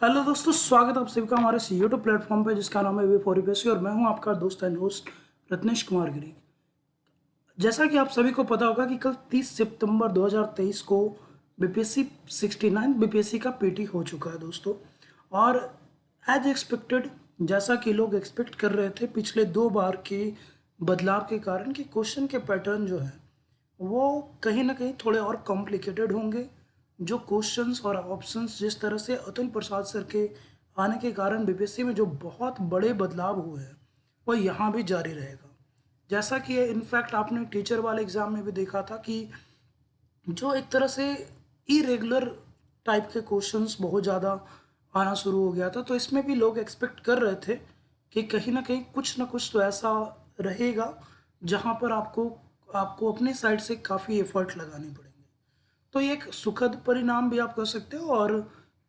Hello दोस्तों, स्वागत है आप सभी का हमारे इस यूट्यूब प्लेटफॉर्म पे जिसका नाम है वे फॉर यूपीएससी और मैं हूं आपका दोस्त एंड होस्ट रत्नेश कुमार गिरी। जैसा कि आप सभी को पता होगा कि कल 30 सितंबर 2023 को बीपीएससी 69 बीपीएससी का पीटी हो चुका है दोस्तों। और एज एक्सपेक्टेड, जैसा कि लोग एक्सपेक्ट कर रहे थे पिछले 2 बार के बदलाव के कारण कि क्वेश्चन के पैटर्न जो है वो कहीं ना कहीं थोड़े और कॉम्प्लिकेटेड होंगे। जो क्वेश्चंस और ऑप्शंस जिस तरह से अतुल प्रसाद सर के आने के कारण बीपीएससी में जो बहुत बड़े बदलाव हुए हैं वो यहाँ भी जारी रहेगा। जैसा कि इनफैक्ट आपने टीचर वाले एग्ज़ाम में भी देखा था कि जो एक तरह से इरेगुलर टाइप के क्वेश्चंस बहुत ज़्यादा आना शुरू हो गया था, तो इसमें भी लोग एक्सपेक्ट कर रहे थे कि कहीं ना कहीं कुछ ना कुछ तो ऐसा रहेगा जहाँ पर आपको आपको अपने साइड से काफ़ी एफर्ट लगाने पड़ेंगे। तो ये एक सुखद परिणाम भी आप कह सकते हो और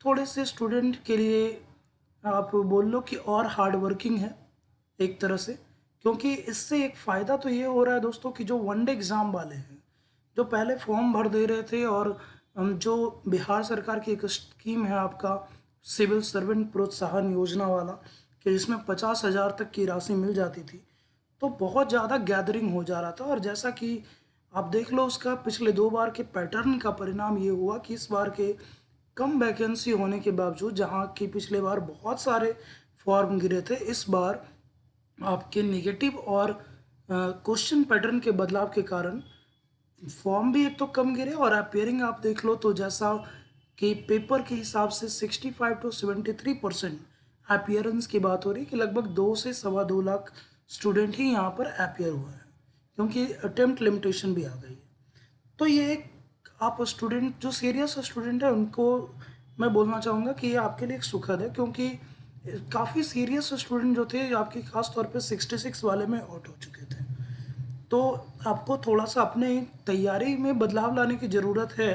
थोड़े से स्टूडेंट के लिए आप बोल लो कि और हार्ड वर्किंग है एक तरह से। क्योंकि इससे एक फ़ायदा तो ये हो रहा है दोस्तों कि जो वनडे एग्ज़ाम वाले हैं, जो पहले फॉर्म भर दे रहे थे और जो बिहार सरकार की एक स्कीम है आपका सिविल सर्वेंट प्रोत्साहन योजना वाला, कि जिसमें 50,000 तक की राशि मिल जाती थी, तो बहुत ज़्यादा गैदरिंग हो जा रहा था। और जैसा कि आप देख लो उसका पिछले 2 बार के पैटर्न का परिणाम ये हुआ कि इस बार के कम वैकेंसी होने के बावजूद, जहाँ की पिछले बार बहुत सारे फॉर्म गिरे थे, इस बार आपके नेगेटिव और क्वेश्चन पैटर्न के बदलाव के कारण फॉर्म भी एक तो कम गिरे और अपेयरिंग आप देख लो तो जैसा कि पेपर के हिसाब से 65 to 73% अपियरेंस की बात हो रही है कि लगभग 2 से 2.25 लाख स्टूडेंट ही यहाँ पर अपियर हुए हैं, क्योंकि अटेम्प्ट लिमिटेशन भी आ गई है। तो ये एक आप स्टूडेंट जो सीरियस स्टूडेंट है उनको मैं बोलना चाहूँगा कि ये आपके लिए एक सुखद है, क्योंकि काफ़ी सीरियस स्टूडेंट जो थे आपके खास तौर पे 66 वाले में आउट हो चुके थे। तो आपको थोड़ा सा अपने तैयारी में बदलाव लाने की ज़रूरत है।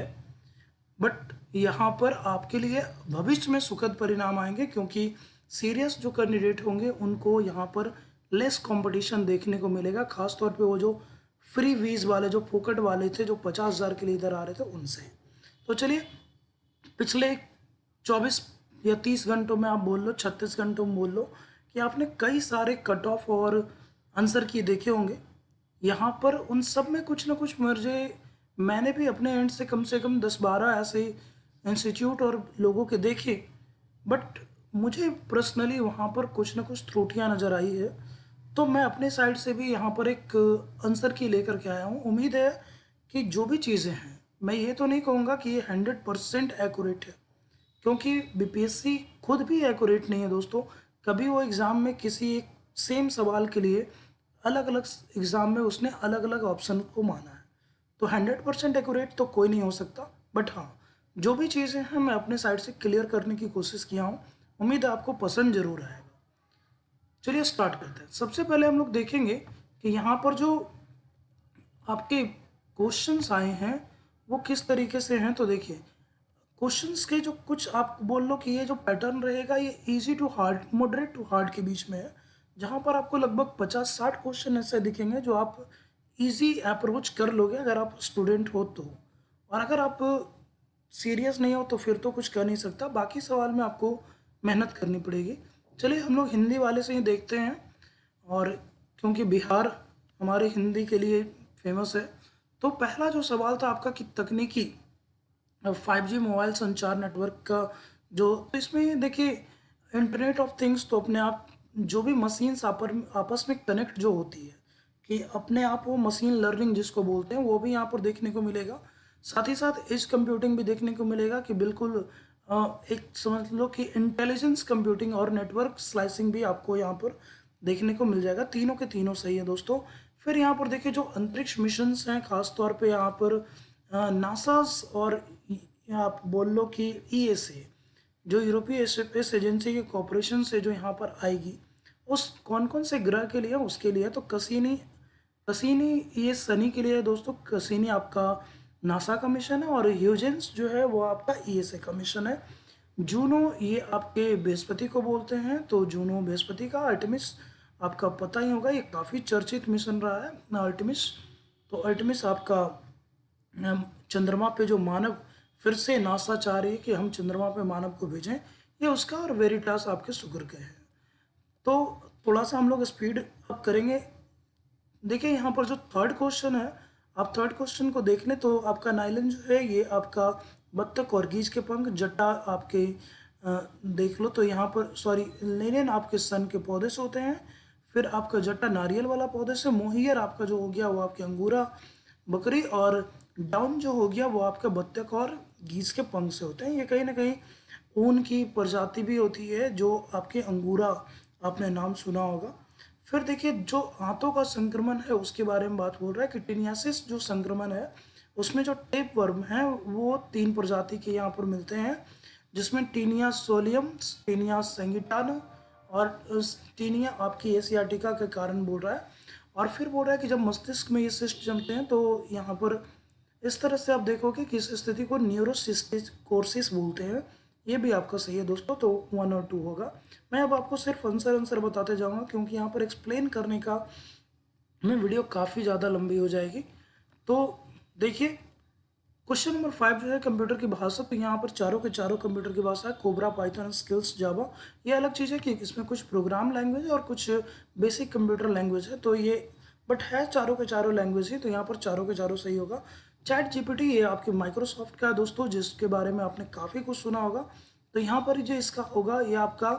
बट यहाँ पर आपके लिए भविष्य में सुखद परिणाम आएंगे, क्योंकि सीरियस जो कैंडिडेट होंगे उनको यहाँ पर लेस कंपटीशन देखने को मिलेगा, खास तौर पे वो जो फ्री वीज वाले जो फोकट वाले थे जो 50,000 के लिए इधर आ रहे थे उनसे। तो चलिए, पिछले 24 या 30 घंटों में आप बोल लो, 36 घंटों में बोल लो, कि आपने कई सारे कट ऑफ और आंसर की देखे होंगे। यहाँ पर उन सब में कुछ ना कुछ मुझे, मैंने भी अपने एंड से कम 10-12 ऐसे इंस्टीट्यूट और लोगों के देखे, बट मुझे पर्सनली वहाँ पर कुछ ना कुछ त्रुटियाँ नज़र आई है। तो मैं अपने साइड से भी यहाँ पर एक आंसर की लेकर के आया हूँ। उम्मीद है कि जो भी चीज़ें हैं, मैं ये तो नहीं कहूँगा कि ये 100% एक्यूरेट है, क्योंकि बीपीएससी खुद भी एक्यूरेट नहीं है दोस्तों। कभी वो एग्ज़ाम में किसी एक सेम सवाल के लिए अलग अलग एग्ज़ाम में उसने अलग अलग ऑप्शन को माना है। तो 100% एक्यूरेट तो कोई नहीं हो सकता, बट हाँ, जो भी चीज़ें हैं मैं अपने साइड से क्लियर करने की कोशिश किया हूँ। उम्मीद है आपको पसंद जरूर आएगा। चलिए स्टार्ट करते हैं। सबसे पहले हम लोग देखेंगे कि यहाँ पर जो आपके क्वेश्चंस आए हैं वो किस तरीके से हैं। तो देखिए, क्वेश्चंस के जो कुछ आप बोल लो कि ये जो पैटर्न रहेगा ये easy to hard, moderate to hard के बीच में है, जहाँ पर आपको लगभग 50-60 क्वेश्चन ऐसे दिखेंगे जो आप इजी अप्रोच कर लोगे अगर आप स्टूडेंट हो तो। और अगर आप सीरियस नहीं हो तो फिर तो कुछ कर नहीं सकता, बाकी सवाल में आपको मेहनत करनी पड़ेगी। चलिए हम लोग हिंदी वाले से ही देखते हैं, और क्योंकि बिहार हमारे हिंदी के लिए फेमस है। तो पहला जो सवाल था आपका कि तकनीकी 5G मोबाइल संचार नेटवर्क का जो, तो इसमें देखिए इंटरनेट ऑफ थिंग्स तो अपने आप जो भी मशीन्स आपस में कनेक्ट जो होती है, कि अपने आप वो मशीन लर्निंग जिसको बोलते हैं वो भी यहाँ पर देखने को मिलेगा। साथ ही साथ एज कंप्यूटिंग भी देखने को मिलेगा, कि बिल्कुल एक समझ लो कि इंटेलिजेंस कंप्यूटिंग और नेटवर्क स्लाइसिंग भी आपको यहाँ पर देखने को मिल जाएगा। तीनों के तीनों सही है दोस्तों। फिर यहाँ पर देखिए जो अंतरिक्ष मिशंस हैं, खासतौर पे यहाँ पर नासास और आप बोल लो कि ईएसए जो यूरोपीय स्पेस एजेंसी के कॉपरेशन से जो यहाँ पर आएगी, उस कौन कौन से ग्रह के लिए, उसके लिए तो कसीनी कसीनी ये शनि के लिए है दोस्तों। कसीनी आपका नासा का मिशन है और ह्यूजेंस जो है वो आपका ईएसए का मिशन है। जूनो ये आपके बृहस्पति को बोलते हैं, तो जूनो बृहस्पति का। अल्टमिस आपका पता ही होगा, ये काफ़ी चर्चित मिशन रहा है अल्टमिस। तो अल्टमिस आपका चंद्रमा पे जो मानव फिर से नासा चाह रही है कि हम चंद्रमा पे मानव को भेजें, ये उसका, और वेरिटास आपके शुक्र के हैं। तो थोड़ा सा हम लोग स्पीड अप करेंगे। देखिए यहाँ पर जो थर्ड क्वेश्चन है, आप थर्ड क्वेश्चन को देख लें तो आपका नाइलन जो है ये आपका बत्तख और गीज के पंख, जट्टा आपके देख लो तो यहाँ पर सॉरी लेनिन आपके सन के पौधे से होते हैं। फिर आपका जट्टा नारियल वाला पौधे से, मोहियर आपका जो हो गया वो आपके अंगूरा बकरी, और डाउन जो हो गया वो आपका बत्तख और गीज के पंख से होते हैं। ये कहीं ना कहीं ऊन की प्रजाति भी होती है जो आपके अंगूरा, आपने नाम सुना होगा। फिर देखिए जो आंतों का संक्रमण है उसके बारे में बात बोल रहा है कि टिनियासिस जो संक्रमण है उसमें जो टेप वर्म है वो 3 प्रजाति के यहाँ पर मिलते हैं, जिसमें टीनिया सोलियम, टीनिया सेंगिटाना और टीनिया आपकी एशियाटिका के कारण बोल रहा है। और फिर बोल रहा है कि जब मस्तिष्क में ये सिस्ट जमते हैं तो यहाँ पर इस तरह से आप देखोगे कि इस स्थिति को न्यूरोसिस्टिक कोर्सिस बोलते हैं। ये भी आपका सही है दोस्तों, तो 1 और 2 होगा। मैं अब आपको सिर्फ आंसर बताते जाऊंगा क्योंकि यहाँ पर एक्सप्लेन करने का में वीडियो काफ़ी ज़्यादा लंबी हो जाएगी। तो देखिए क्वेश्चन नंबर 5 जो है कंप्यूटर की भाषा, तो यहाँ पर चारों के चारों कंप्यूटर की भाषा है, कोबरा, पाइथन, स्किल्स, जावा। ये अलग चीज़ है कि इसमें कुछ प्रोग्राम लैंग्वेज और कुछ बेसिक कंप्यूटर लैंग्वेज है, तो ये बट है चारों के चारों लैंग्वेज ही, तो यहाँ पर चारों के चारों सही होगा। चैट जीपीटी ये आपके माइक्रोसॉफ्ट का है दोस्तों, जिसके बारे में आपने काफ़ी कुछ सुना होगा। तो यहाँ पर जो इसका होगा ये आपका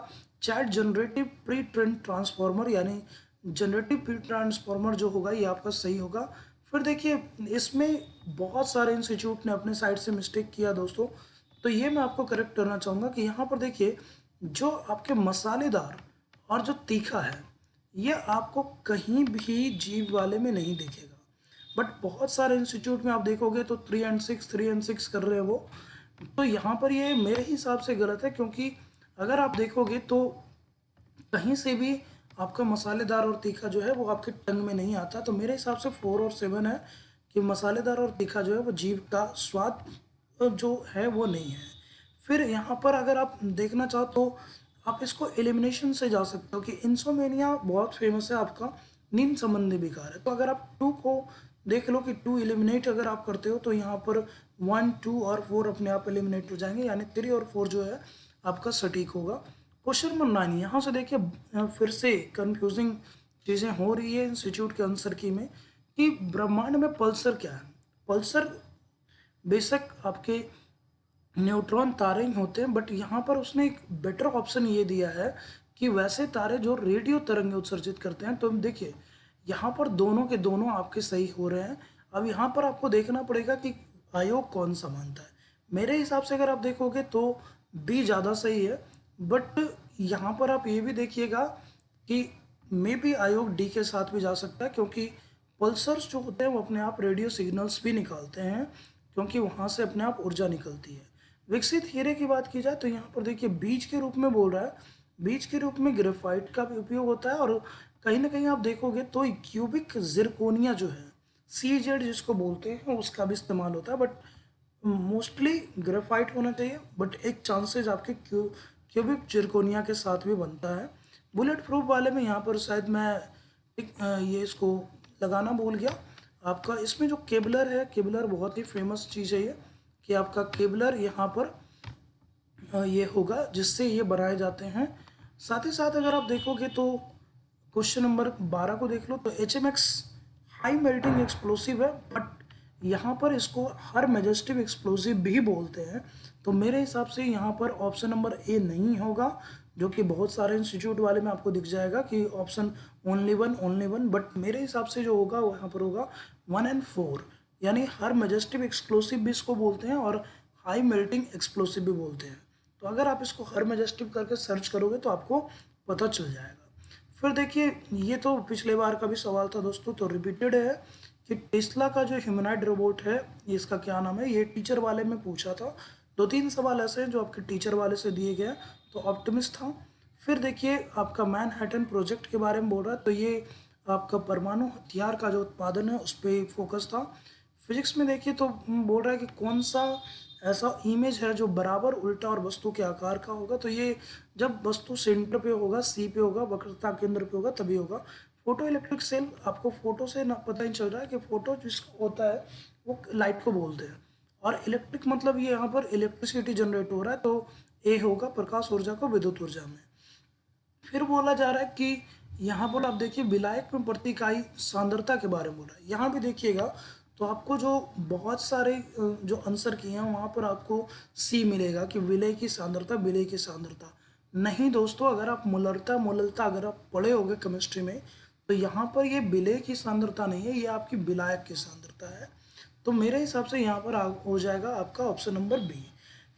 chat generative pre train transformer, यानी जनरेटिव प्री ट्रांसफॉर्मर जो होगा ये आपका सही होगा। फिर देखिए इसमें बहुत सारे इंस्टीट्यूट ने अपने साइड से मिस्टेक किया दोस्तों, तो ये मैं आपको करेक्ट करना चाहूँगा कि यहाँ पर देखिए जो आपके मसालेदार और जो तीखा है ये आपको कहीं भी जीव वाले में नहीं दिखेगा, बट बहुत सारे इंस्टीट्यूट में आप देखोगे तो 3 and 6 कर रहे हैं वो। तो यहाँ पर ये मेरे हिसाब से गलत है, क्योंकि अगर आप देखोगे तो कहीं से भी आपका मसालेदार और तीखा जो है वो आपके टंग में नहीं आता। तो मेरे हिसाब से 4 और 7 है कि मसालेदार और तीखा जो है वो जीभ का स्वाद जो है वो नहीं है। फिर यहाँ पर अगर आप देखना चाहो तो आप इसको एलिमिनेशन से जा सकते हो कि इंसोमेनिया बहुत फेमस है आपका नींद संबंधी विकार है। तो अगर आप 2 को देख लो कि 2 एलिमिनेट अगर आप करते हो तो यहाँ पर 1, 2 और 4 अपने आप एलिमिनेट हो जाएंगे, यानी 3 और 4 जो है आपका सटीक होगा। क्वेश्चन नंबर 9, यहाँ से देखिए फिर से कंफ्यूजिंग चीज़ें हो रही है इंस्टीट्यूट के आंसर की में कि ब्रह्मांड में पल्सर क्या है। पल्सर बेशक आपके न्यूट्रॉन तारे ही होते हैं, बट यहाँ पर उसने एक बेटर ऑप्शन ये दिया है कि वैसे तारे जो रेडियो तरंगें उत्सर्जित करते हैं। तो देखिए यहाँ पर दोनों के दोनों आपके सही हो रहे हैं। अब यहाँ पर आपको देखना पड़ेगा कि आयोग कौन सा मानता है। मेरे हिसाब से अगर आप देखोगे तो बी ज़्यादा सही है, बट यहाँ पर आप ये भी देखिएगा कि मे बी आयोग डी के साथ भी जा सकता है, क्योंकि पल्सर्स जो होते हैं वो अपने आप रेडियो सिग्नल्स भी निकालते हैं, क्योंकि वहाँ से अपने आप ऊर्जा निकलती है। विकसित हीरे की बात की जाए तो यहाँ पर देखिए बीज के रूप में बोल रहा है, बीज के रूप में ग्रेफाइट का भी उपयोग होता है, और कहीं ना कहीं आप देखोगे तो क्यूबिक जिरकोनिया जो है CZ जिसको बोलते हैं उसका भी इस्तेमाल होता है, बट मोस्टली ग्रेफाइट होना चाहिए, बट एक चांसेस आपके क्यूबिक जिरकोनिया के साथ भी बनता है। बुलेट प्रूफ वाले में यहाँ पर शायद मैं ये इसको लगाना भूल गया। आपका इसमें जो केबलर है, केबलर बहुत ही फेमस चीज़ है ये, कि आपका केबलर यहाँ पर ये होगा जिससे ये बनाए जाते हैं। साथ ही साथ अगर आप देखोगे तो क्वेश्चन नंबर 12 को देख लो तो HMX हाई मेल्टिंग एक्सप्लोसिव है, बट यहाँ पर इसको हर मेजेस्टिव एक्सप्लोसिव भी बोलते हैं। तो मेरे हिसाब से यहाँ पर ऑप्शन नंबर ए नहीं होगा, जो कि बहुत सारे इंस्टीट्यूट वाले में आपको दिख जाएगा कि ऑप्शन ओनली वन, बट मेरे हिसाब से जो होगा वो यहाँ पर होगा 1 and 4, यानी हर मेजेस्टिव एक्सप्लोसिव भी इसको बोलते हैं और हाई मेल्टिंग एक्सप्लोसिव भी बोलते हैं। तो अगर आप इसको हर मेजेस्टिव करके सर्च करोगे तो आपको पता चल जाएगा। फिर देखिए ये तो पिछले बार का भी सवाल था दोस्तों, तो रिपीटेड है कि टेस्ला का जो ह्यूमनॉइड रोबोट है ये इसका क्या नाम है। ये टीचर वाले में पूछा था, 2-3 सवाल ऐसे हैं जो आपके टीचर वाले से दिए गए, तो ऑप्टिमिस्ट था। फिर देखिए आपका मैनहट्टन प्रोजेक्ट के बारे में बोल रहा है, तो ये आपका परमाणु हथियार का जो उत्पादन है उस पर फोकस था। फिजिक्स में देखिए तो बोल रहा है कि कौन सा ऐसा इमेज है जो बराबर, उल्टा और वस्तु के आकार का होगा। तो ये जब वस्तु सेंटर पे होगा, सी पे होगा, वक्रता केंद्र पे होगा, तभी होगा। फोटो इलेक्ट्रिक सेल, आपको फोटो से ना पता ही चल रहा है कि फोटो जिसका होता है वो लाइट को बोलते हैं, और इलेक्ट्रिक मतलब ये यहाँ पर इलेक्ट्रिसिटी जनरेट हो रहा है, तो ए होगा प्रकाश ऊर्जा को विद्युत ऊर्जा में। फिर बोला जा रहा है कि यहाँ पर आप देखिए विलायक में प्रति इकाई सांद्रता के बारे में बोला है। यहाँ भी देखिएगा तो आपको जो बहुत सारे जो आंसर किए हैं वहाँ पर आपको सी मिलेगा कि विलय की सांद्रता, विलय की सांद्रता। नहीं दोस्तों, अगर आप मोललता अगर आप पढ़े होंगे केमिस्ट्री में, तो यहाँ पर ये विलय की सांद्रता नहीं है, ये आपकी विलायक की सांद्रता है। तो मेरे हिसाब से यहाँ पर हो जाएगा आपका ऑप्शन नंबर बी।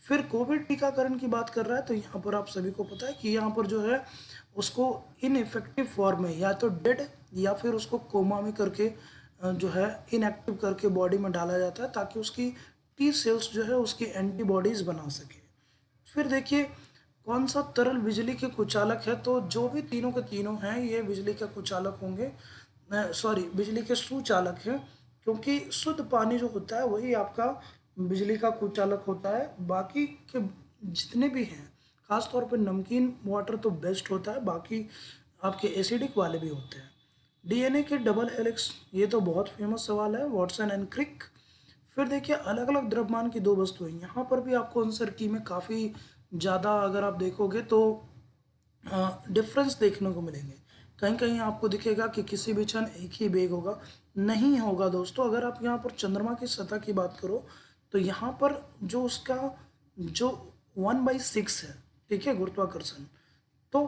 फिर कोविड टीकाकरण की बात कर रहा है, तो यहाँ पर आप सभी को पता है कि यहाँ पर जो है उसको इनइफेक्टिव फॉर्म में या तो डेड या फिर उसको कोमा में करके जो है इनएक्टिव करके बॉडी में डाला जाता है, ताकि उसकी टी सेल्स जो है उसकी एंटीबॉडीज़ बना सके। फिर देखिए कौन सा तरल बिजली के कुचालक है, तो जो भी तीनों के तीनों हैं ये बिजली के कुचालक होंगे, सॉरी बिजली के सुचालक हैं, क्योंकि शुद्ध पानी जो होता है वही आपका बिजली का कुचालक होता है। बाकी के जितने भी हैं, खास तौर पे नमकीन वाटर तो बेस्ट होता है, बाकी आपके एसिडिक वाले भी होते हैं। डीएनए के डबल हेलिक्स, ये तो बहुत फेमस सवाल है, वॉटसन एंड क्रिक। फिर देखिए अलग अलग द्रव्यमान की दो वस्तुएं, यहाँ पर भी आपको आंसर की में काफ़ी ज़्यादा अगर आप देखोगे तो डिफरेंस देखने को मिलेंगे। कहीं कहीं आपको दिखेगा कि किसी भी क्षण एक ही वेग होगा, नहीं होगा दोस्तों। अगर आप यहाँ पर चंद्रमा की सतह की बात करो तो यहाँ पर जो उसका जो 1/6 है, ठीक है, गुरुत्वाकर्षण, तो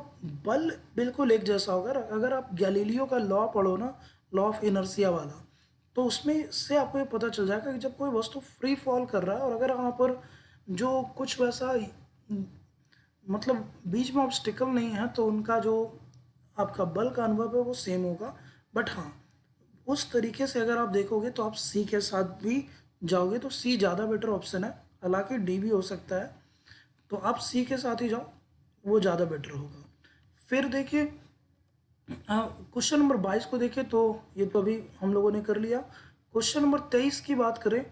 बल बिल्कुल एक जैसा होगा। अगर आप गैलीलियो का लॉ पढ़ो ना, लॉ ऑफ इनर्शिया वाला, तो उसमें से आपको ये पता चल जाएगा कि जब कोई वस्तु फ्री फॉल कर रहा है और अगर वहाँ पर जो कुछ वैसा मतलब बीच में ऑब्स्टिकल नहीं है, तो उनका जो आपका बल का अनुभव है वो सेम होगा। बट हाँ, उस तरीके से अगर आप देखोगे तो आप सी के साथ भी जाओगे, तो सी ज़्यादा बेटर ऑप्शन है, हालांकि डी भी हो सकता है, तो आप सी के साथ ही जाओ, वो ज़्यादा बेटर होगा। फिर देखिए क्वेश्चन नंबर 22 को देखें तो ये तो अभी हम लोगों ने कर लिया। क्वेश्चन नंबर 23 की बात करें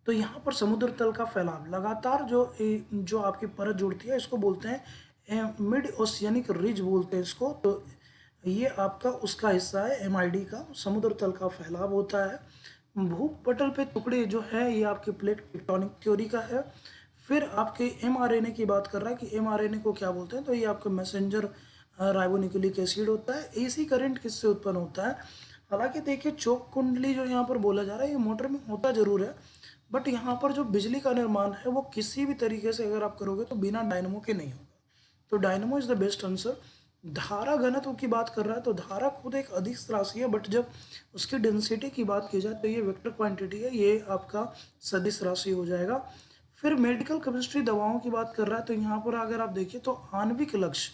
तो यहाँ पर समुद्र तल का फैलाव लगातार जो आपकी परत जुड़ती है, इसको बोलते हैं मिड ओशियनिक रिज बोलते हैं इसको। तो ये आपका उसका हिस्सा है, एमआईडी का समुद्र तल का फैलाव होता है। भूपटल पे टुकड़े जो है ये आपके प्लेट टेक्टोनिक थ्योरी का है। फिर आपके एमआरएनए की बात कर रहा है कि एमआरएनए को क्या बोलते हैं, तो ये आपका मैसेंजर राइबोन्यूक्लिक एसिड होता है। एसी करंट किससे उत्पन्न होता है, हालांकि देखिए चौक कुंडली जो यहाँ पर बोला जा रहा है ये मोटर में होता जरूर है, बट यहाँ पर जो बिजली का निर्माण है वो किसी भी तरीके से अगर आप करोगे तो बिना डायनमो के नहीं होगा, तो dynamo is the best answer. धारा घनत्व की बात कर रहा है तो धारा खुद एक अदिश राशि है, बट जब उसकी डेंसिटी की बात की जाए तो ये वेक्टर क्वांटिटी है, ये आपका सदिश राशि हो जाएगा। फिर मेडिकल केमिस्ट्री दवाओं की बात कर रहा है तो यहाँ पर अगर आप देखिए तो आणविक लक्ष्य,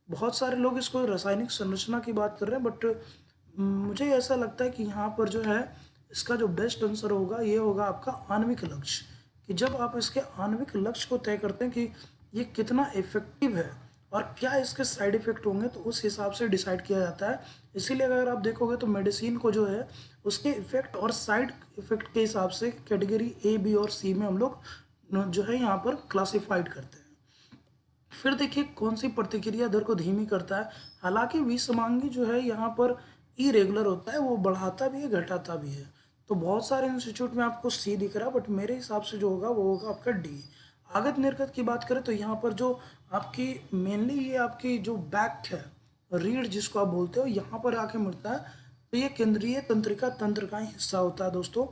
बहुत सारे लोग इसको रासायनिक संरचना की बात कर रहे हैं, बट मुझे ऐसा लगता है कि यहाँ पर जो है इसका जो बेस्ट आंसर होगा ये होगा आपका आणविक लक्ष्य, कि जब आप इसके आणविक लक्ष्य को तय करते हैं कि ये कितना इफेक्टिव है और क्या इसके साइड इफेक्ट होंगे, तो उस हिसाब से डिसाइड किया जाता है। इसीलिए अगर आप देखोगे तो मेडिसिन को जो है उसके इफेक्ट और साइड इफेक्ट के हिसाब से कैटेगरी ए, बी और सी में हम लोग जो है यहाँ पर क्लासिफाइड करते हैं। फिर देखिए कौन सी प्रतिक्रिया दर को धीमी करता है, हालांकि विषमांगी जो है यहाँ पर इरेगुलर होता है, वो बढ़ाता भी है घटाता भी है। तो बहुत सारे इंस्टीट्यूट में आपको सी दिख रहा है, बट मेरे हिसाब से जो होगा वो होगा आपका डी। आगत निर्गत की बात करें तो यहाँ पर जो आपकी मेनली ये आपकी जो बैक है, रीढ़ जिसको आप बोलते हो, यहाँ पर आके मिलता है, तो ये केंद्रीय तंत्रिका तंत्र का ही हिस्सा होता है दोस्तों।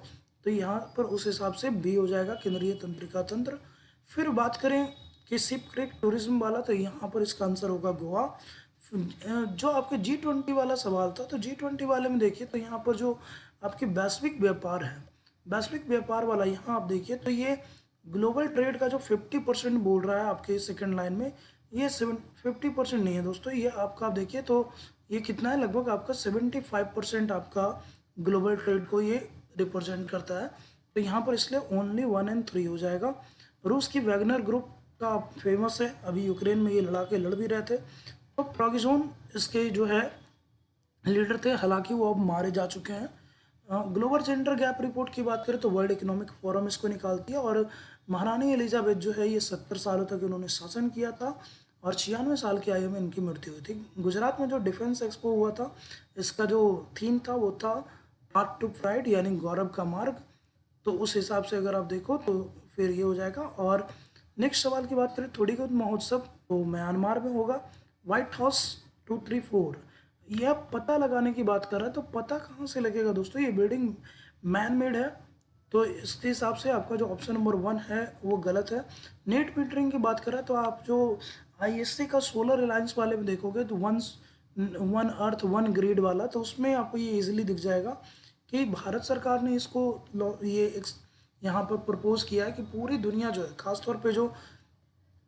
तो यहाँ पर उस हिसाब से बी हो जाएगा, केंद्रीय तंत्रिका तंत्र। फिर बात करें कि शिप क्रीक टूरिज्म वाला, तो यहाँ पर इसका आंसर होगा गोवा। जो आपके G20 वाला सवाल था, तो G20 वाले में देखिए तो यहाँ पर जो आपके वैश्विक व्यापार है, वैश्विक व्यापार वाला यहाँ आप देखिए तो ये ग्लोबल ट्रेड का जो 50% बोल रहा है आपके सेकंड लाइन में, ये 50% नहीं है दोस्तों, ये आपका आप देखिए तो ये कितना है, लगभग आपका 75% आपका ग्लोबल ट्रेड को ये रिप्रेजेंट करता है। तो यहाँ पर इसलिए ओनली 1 और 3 हो जाएगा। रूस की वैगनर ग्रुप का फेमस है, अभी यूक्रेन में ये लड़ भी रहे थे। तो प्रोगिजोन इसके जो है लीडर थे, हालांकि वो अब मारे जा चुके हैं। ग्लोबल जेंडर गैप रिपोर्ट की बात करें तो वर्ल्ड इकोनॉमिक फोरम इसको निकालती है, और महारानी एलिजाबेथ जो है ये 70 सालों तक इन्होंने शासन किया था और 96 साल की आयु में इनकी मृत्यु हुई थी। गुजरात में जो डिफेंस एक्सपो हुआ था, इसका जो थीम था वो था पार्ट टू प्राइड, यानी गौरव का मार्ग। तो उस हिसाब से अगर आप देखो तो फिर ये हो जाएगा। और नेक्स्ट सवाल की बात करें, थोड़ीगत महोत्सव तो म्यांमार में होगा। व्हाइट हाउस 234, यह पता लगाने की बात कर रहा है, तो पता कहाँ से लगेगा दोस्तों, ये बिल्डिंग मैन मेड है, तो इसके हिसाब से आपका जो ऑप्शन नंबर 1 है वो गलत है। नेट मीटरिंग की बात करें तो आप जो आईएससी का सोलर रिलायंस वाले में देखोगे तो वन अर्थ वन ग्रिड वाला, तो उसमें आपको ये इजीली दिख जाएगा कि भारत सरकार ने इसको यहाँ पर प्रपोज किया है कि पूरी दुनिया जो है, खासतौर पे जो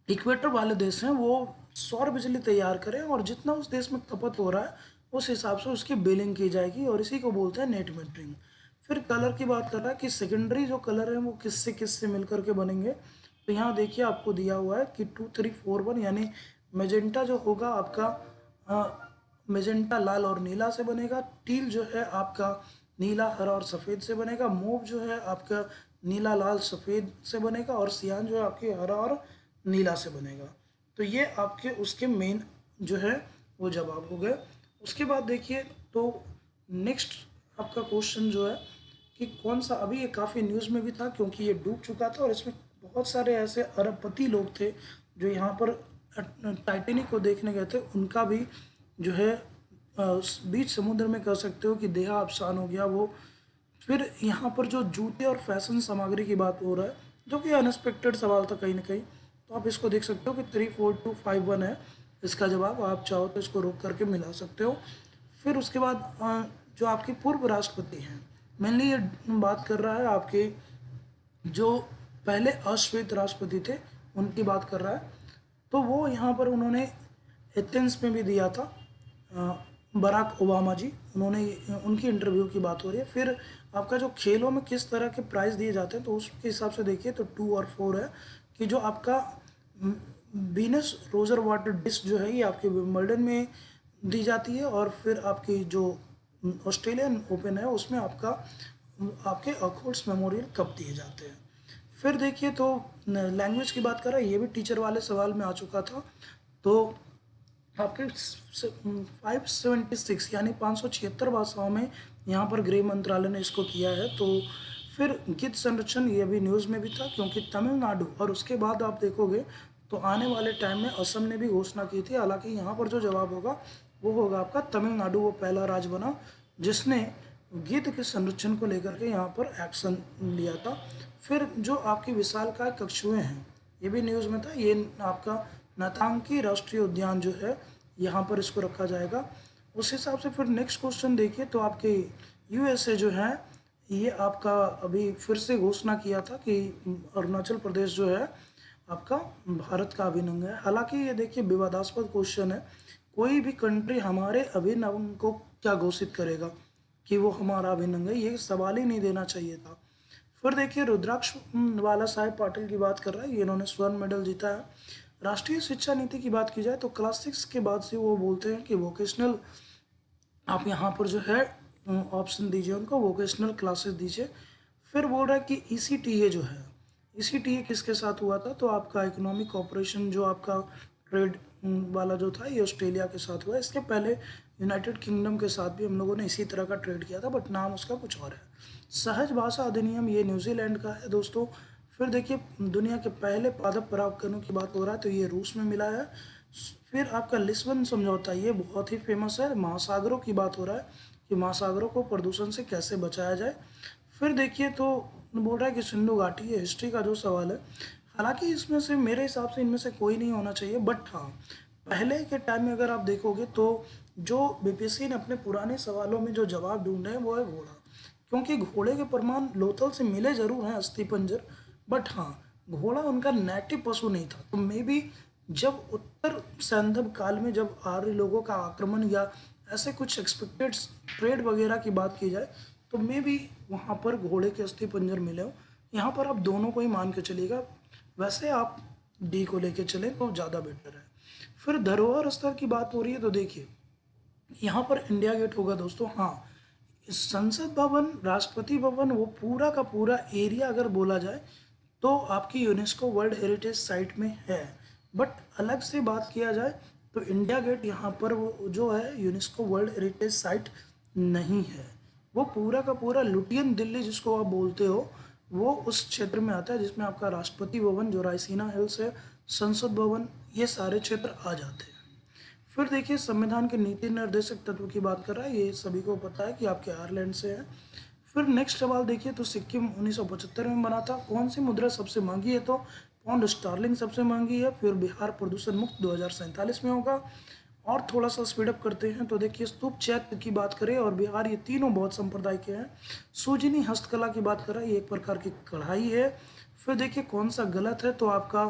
इक्वेटर वाले देश हैं, वो सौर बिजली तैयार करें और जितना उस देश में खपत हो रहा है उस हिसाब से उसकी बिलिंग की जाएगी, और इसी को बोलते हैं नेट मीटरिंग। फिर कलर की बात कर रहा है कि सेकेंडरी जो कलर है वो किससे किससे मिलकर के बनेंगे, तो यहाँ देखिए आपको दिया हुआ है कि 2341, यानी मेजेंटा जो होगा आपका मेजेंटा लाल और नीला से बनेगा, टील जो है आपका नीला हरा और सफ़ेद से बनेगा, मूव जो है आपका नीला लाल सफ़ेद से बनेगा, और सियान जो है आपके हरा और नीला से बनेगा। तो ये आपके उसके मेन जो है वो जवाब हो गए। उसके बाद देखिए तो नेक्स्ट आपका क्वेश्चन जो है कि कौन सा, अभी ये काफ़ी न्यूज़ में भी था क्योंकि ये डूब चुका था और इसमें बहुत सारे ऐसे अरबपति लोग थे जो यहाँ पर टाइटेनिक को देखने गए थे, उनका भी जो है बीच समुद्र में कह सकते हो कि देहा अवसान हो गया वो। फिर यहाँ पर जो जूते और फैशन सामग्री की बात हो रहा है, जो कि अनएक्सपेक्टेड सवाल था कहीं ना कहीं, तो आप इसको देख सकते हो कि 34251 है इसका जवाब, आप चाहो तो इसको रोक करके मिला सकते हो। फिर उसके बाद जो आपके पूर्व राष्ट्रपति हैं, मेनली ये बात कर रहा है आपके जो पहले अश्वेत राष्ट्रपति थे उनकी बात कर रहा है, तो वो यहाँ पर उन्होंने एथेंस में भी दिया था, बराक ओबामा जी, उन्होंने उनकी इंटरव्यू की बात हो रही है। फिर आपका जो खेलों में किस तरह के प्राइज़ दिए जाते हैं, तो उसके हिसाब से देखिए तो 2 और 4 है कि जो आपका वीनस रोजर वाटर डिस्क जो है ये आपके विंबलडन में दी जाती है, और फिर आपकी जो ऑस्ट्रेलियन ओपन है उसमें आपके ऑकवर्ड्स मेमोरियल कप दिए जाते हैं। फिर देखिए तो लैंग्वेज की बात कर रहा है, ये भी टीचर वाले सवाल में आ चुका था, तो आपके 576 यानी 576 भाषाओं में यहाँ पर गृह मंत्रालय ने इसको किया है। तो फिर गिद्ध संरक्षण, ये भी न्यूज़ में भी था क्योंकि तमिलनाडु, और उसके बाद आप देखोगे तो आने वाले टाइम में असम ने भी घोषणा की थी, हालांकि यहाँ पर जो जवाब होगा वो होगा आपका तमिलनाडु, वो पहला राज्य बना जिसने गिद्ध के संरक्षण को लेकर के यहाँ पर एक्शन लिया था। फिर जो आपकी विशालकाय कछुए हैं, ये भी न्यूज़ में था, ये आपका नतांगी राष्ट्रीय उद्यान जो है यहाँ पर इसको रखा जाएगा उस हिसाब से। फिर नेक्स्ट क्वेश्चन देखिए तो आपके यूएसए जो है ये आपका अभी फिर से घोषणा किया था कि अरुणाचल प्रदेश जो है आपका भारत का अभिन्न अंग है। हालांकि ये देखिए विवादास्पद क्वेश्चन है, कोई भी कंट्री हमारे अभिन्न अंग को क्या घोषित करेगा कि वो हमारा अभिन्न अंग है, ये सवाल ही नहीं देना चाहिए था। फिर देखिए रुद्राक्ष बाला साहेब पाटिल की बात कर रहा है, ये इन्होंने स्वर्ण मेडल जीता है। राष्ट्रीय शिक्षा नीति की बात की जाए तो क्लास 6 के बाद से वो बोलते हैं कि वोकेशनल, आप यहाँ पर जो है ऑप्शन दीजिए उनको, वोकेशनल क्लासेस दीजिए। फिर बोल रहा है कि ईसीटीए जो है, ईसीटीए किसके साथ हुआ था, तो आपका इकोनॉमिक कॉपरेशन जो आपका ट्रेड वाला जो था ये ऑस्ट्रेलिया के साथ हुआ। इसके पहले यूनाइटेड किंगडम के साथ भी हम लोगों ने इसी तरह का ट्रेड किया था, बट नाम उसका कुछ और है। सहज भाषा अधिनियम ये न्यूजीलैंड का है दोस्तों। फिर देखिए दुनिया के पहले पादप परागकणों की बात हो रहा है तो ये रूस में मिला है। फिर आपका लिस्बन समझौता, ये बहुत ही फेमस है। महासागरों की बात हो रहा है कि महासागरों को प्रदूषण से कैसे बचाया जाए। फिर देखिए तो बोल रहा है कि सिंधु घाटी, ये हिस्ट्री का जो सवाल है, हालांकि इसमें से मेरे हिसाब से इनमें से कोई नहीं होना चाहिए, बट हाँ पहले के टाइम में अगर आप देखोगे तो जो बीपीएससी ने अपने पुराने सवालों में जो जवाब ढूंढे हैं वो है घोड़ा, क्योंकि घोड़े के प्रमाण लोथल से मिले जरूर हैं अस्थि पंजर, बट हाँ घोड़ा उनका नेटिव पशु नहीं था। तो मे बी जब उत्तर सैंधव काल में जब आर्य लोगों का आक्रमण या ऐसे कुछ एक्सपेक्टेड ट्रेड वगैरह की बात की जाए तो मे बी वहाँ पर घोड़े के अस्थि पंजर मिले हो। यहाँ पर आप दोनों को ही मान के चलिएगा, वैसे आप डी को लेके चलें तो ज़्यादा बेटर है। फिर धरोहर स्तर की बात हो रही है तो देखिए यहाँ पर इंडिया गेट होगा दोस्तों। हाँ, संसद भवन, राष्ट्रपति भवन, वो पूरा का पूरा एरिया अगर बोला जाए तो आपकी यूनेस्को वर्ल्ड हेरिटेज साइट में है, बट अलग से बात किया जाए तो इंडिया गेट यहाँ पर वो जो है यूनेस्को वर्ल्ड हेरिटेज साइट नहीं है। वो पूरा का पूरा लुटियन दिल्ली जिसको आप बोलते हो वो उस क्षेत्र में आता है जिसमें आपका राष्ट्रपति भवन जो रायसीना हिल्स है, संसद भवन, ये सारे क्षेत्र आ जाते हैं। फिर देखिए संविधान के नीति निर्देशक तत्व की बात कर रहा है, ये सभी को पता है कि आपके आयरलैंड से है। फिर नेक्स्ट सवाल देखिए तो सिक्किम 1975 में बना था। कौन सी मुद्रा सबसे महंगी है? तो पाउंड स्टार्लिंग सबसे महंगी है। फिर बिहार प्रदूषण मुक्त 2047 में होगा। और थोड़ा सा स्पीड अप करते हैं तो देखिए स्तूप चैत्य की बात करें और बिहार, ये तीनों बौद्ध संप्रदाय के हैं। सूजनी हस्तकला की बात करें, ये एक प्रकार की कढ़ाई है। फिर देखिए कौन सा गलत है, तो आपका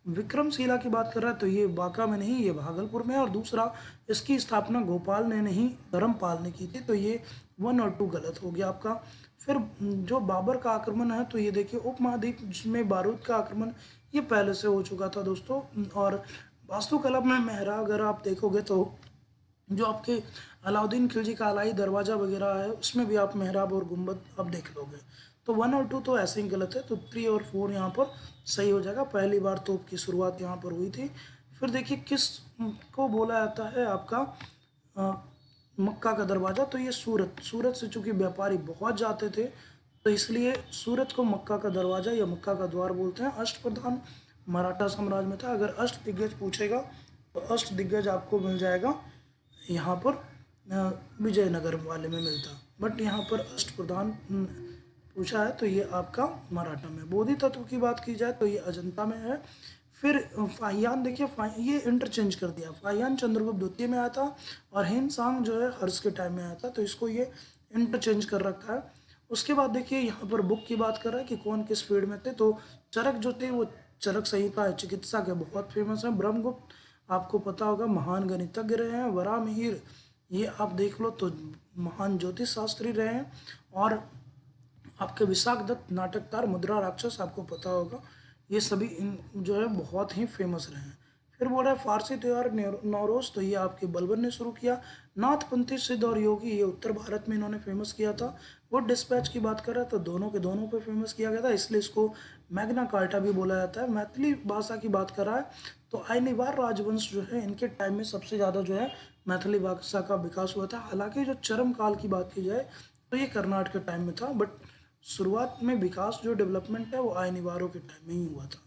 विक्रमशिला की बात कर रहा है तो ये बांका में नहीं, ये भागलपुर में है। और दूसरा, इसकी स्थापना गोपाल ने नहीं धर्मपाल ने की थी, तो ये 1 और 2 गलत हो गया आपका। फिर जो बाबर का आक्रमण है तो ये देखिए उपमहाद्वीप में बारूद का आक्रमण ये पहले से हो चुका था दोस्तों। और वास्तुकला में मेहरा अगर आप देखोगे तो जो आपके अलाउद्दीन खिलजी का अलाई दरवाज़ा वगैरह है उसमें भी आप मेहराब और गुंबद आप देख लोगे। तो 1 और 2 तो ऐसे ही गलत है, तो 3 और 4 यहाँ पर सही हो जाएगा। पहली बार तोप की शुरुआत यहाँ पर हुई थी। फिर देखिए किस को बोला जाता है आपका अ, मक्का का दरवाज़ा, तो ये सूरत से चूँकि व्यापारी बहुत जाते थे तो इसलिए सूरत को मक्का का दरवाज़ा या मक्का का द्वार बोलते हैं। अष्टप्रधान मराठा साम्राज्य में था। अगर अष्ट दिग्गज पूछेगा तो अष्ट दिग्गज आपको मिल जाएगा यहाँ पर विजयनगर वाले में मिलता, बट यहाँ पर अष्टप्रधान पूछा है तो ये आपका मराठा में। बोधि तत्व की बात की जाए तो ये अजंता में है। फिर फाहियान देखिए, ये इंटरचेंज कर दिया। फाहियान चंद्रगुप्त द्वितीय में आया था और हिंदसांग जो है हर्ष के टाइम में आया था, तो इसको ये इंटरचेंज कर रखा है। उसके बाद देखिए यहाँ पर बुक की बात कर रहा है कि कौन किस फील्ड में थे, तो चरक जो थे वो चरक संहिता है चिकित्सा के बहुत फेमस है। ब्रह्मगुप्त आपको पता होगा महान गणितज्ञ रहे हैं। वराहमिहिर ये आप देख लो तो महान ज्योतिष शास्त्री रहे हैं। और आपके विशाखदत्त नाटककार, मुद्रा राक्षस आपको पता होगा, ये सभी इन जो है बहुत ही फेमस रहे हैं। फिर बोल रहा है फारसी त्यौहार नौरोज, तो ये आपके बलबन ने शुरू किया। नाथपंथी सिद्ध और योगी ये उत्तर भारत में इन्होंने फेमस किया था। वो डिस्पैच की बात कर रहा है तो दोनों के दोनों पे फेमस किया गया था, इसलिए इसको मैग्ना कार्टा भी बोला जाता है। मैथिली भाषा की बात कर रहा है तो आयनिवार राजवंश जो है इनके टाइम में सबसे ज़्यादा जो है मैथिली भाषा का विकास हुआ था। हालांकि जो चरम काल की बात की जाए तो ये कर्नाटक के टाइम में था, बट शुरुआत में विकास जो डेवलपमेंट है वो आयनिवारों के टाइम में ही हुआ था।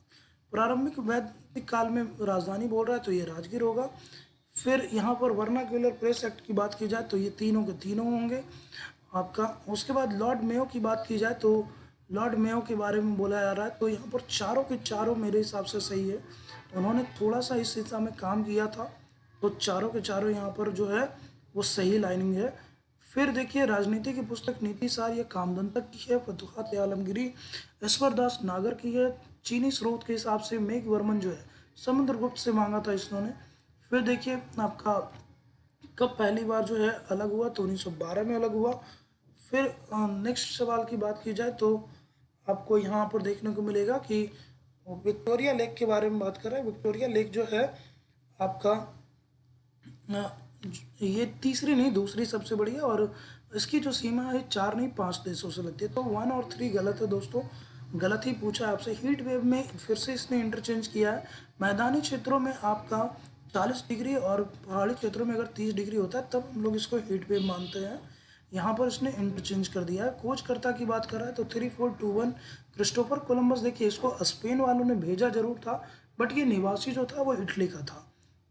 प्रारंभिक वैदिक काल में राजधानी बोल रहा है तो ये राजगीर होगा। फिर यहाँ पर वर्नाक्युलर प्रेस एक्ट की बात की जाए तो ये तीनों के तीनों होंगे आपका। उसके बाद लॉर्ड मेयो की बात की जाए तो लॉर्ड मेयो के बारे में बोला जा रहा है तो यहाँ पर चारों के चारों मेरे हिसाब से सही है। उन्होंने थोड़ा सा इस दिशा में काम किया था, तो चारों के चारों यहाँ पर जो है वो सही लाइनिंग है। फिर देखिए राजनीति की पुस्तक नीतिसार ये कामदंतक की है। फतुहात आलमगीरी ईश्वर दास नागर की है। चीनी स्रोत के हिसाब से मेघवर्मन जो है समुद्रगुप्त से मांगा था इन्होंने। फिर देखिए आपका कब पहली बार जो है अलग हुआ, तो 1912 में अलग हुआ। फिर नेक्स्ट सवाल की बात की जाए तो आपको यहाँ पर देखने को मिलेगा कि विक्टोरिया लेक के बारे में बात कर रहे हैं। विक्टोरिया लेक जो है आपका ये तीसरी नहीं दूसरी सबसे बड़ी है और इसकी जो सीमा है 4 नहीं 5 देशों से लगती है। तो 1 और 3 गलत है दोस्तों, गलत ही पूछा है आपसे। हीट वेव में फिर से इसने इंटरचेंज किया है। मैदानी क्षेत्रों में आपका 40 डिग्री और पहाड़ी क्षेत्रों में अगर 30 डिग्री होता है तब हम लोग इसको हीट वेव मानते हैं। यहाँ पर इसने इंटरचेंज कर दिया है। खोजकर्ता की बात कर रहा है तो 3421 क्रिस्टोफर कोलंबस, देखिए इसको स्पेन वालों ने भेजा जरूर था बट ये निवासी जो था वो इटली का था।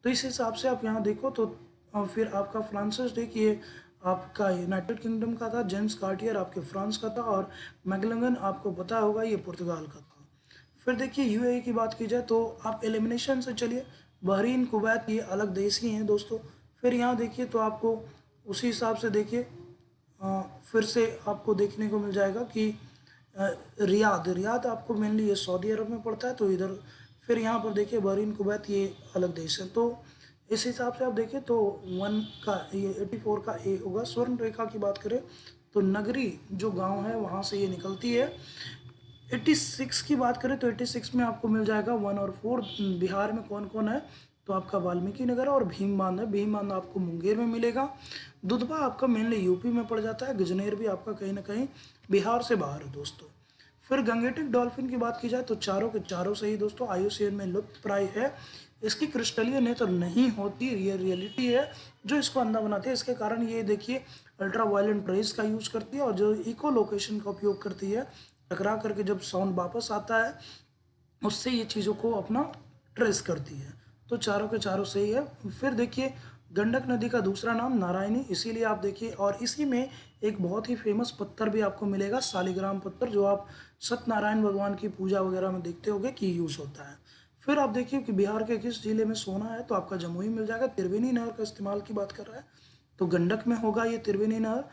तो इस हिसाब से आप यहाँ देखो तो फिर आपका फ्रांसिस ड्रेक ये आपका यूनाइटेड किंगडम का था। जेम्स कार्टियर आपके फ्रांस का था और मैगलन आपको पता होगा ये पुर्तगाल का था। फिर देखिए यूएई की बात की जाए तो आप एलिमिनेशन से चलिए, बहरीन कुवैत ये अलग देश ही हैं दोस्तों। फिर यहाँ देखिए तो आपको उसी हिसाब से देखिए फिर से आपको देखने को मिल जाएगा कि रियाद आपको मेनली ये सऊदी अरब में पड़ता है, तो इधर फिर यहाँ पर देखिए बहरीन कुवैत ये अलग देश है। तो इस हिसाब से आप देखें तो 1 का ये 84 का ए होगा। स्वर्ण रेखा की बात करें तो नगरी जो गांव है वहाँ से ये निकलती है। 86 की बात करें तो 86 में आपको मिल जाएगा 1 और 4। बिहार में कौन कौन है तो आपका वाल्मीकि नगर और भीम बांध है। भीम बांध आपको मुंगेर में मिलेगा। दुधवा आपका मेनली यूपी में पड़ जाता है। गजनेर भी आपका कहीं ना कहीं बिहार से बाहर है दोस्तों। फिर गंगेटिक डॉल्फिन की बात की जाए तो चारों के चारों सही दोस्तों, आयुसीएन में लुप्त प्राय है। इसकी क्रिस्टलीय नेत्र नहीं होती, ये रियलिटी है जो इसको अंधा बनाती है। इसके कारण ये देखिए अल्ट्रा वायलेंट रेज का यूज करती है और जो इको लोकेशन का उपयोग करती है टकरा करके जब साउंड वापस आता है उससे ये चीज़ों को अपना ट्रेस करती है। तो चारों के चारों सही है। फिर देखिए गंडक नदी का दूसरा नाम नारायणी, इसीलिए आप देखिए, और इसी में एक बहुत ही फेमस पत्थर भी आपको मिलेगा, शालिग्राम पत्थर, जो आप सत्यनारायण भगवान की पूजा वगैरह में देखते होंगे कि यूज़ होता है। फिर आप देखिए कि बिहार के किस जिले में सोना है, तो आपका जमुई मिल जाएगा। त्रिवेणी नहर का इस्तेमाल की बात कर रहा है तो गंडक में होगा ये त्रिवेणी नहर।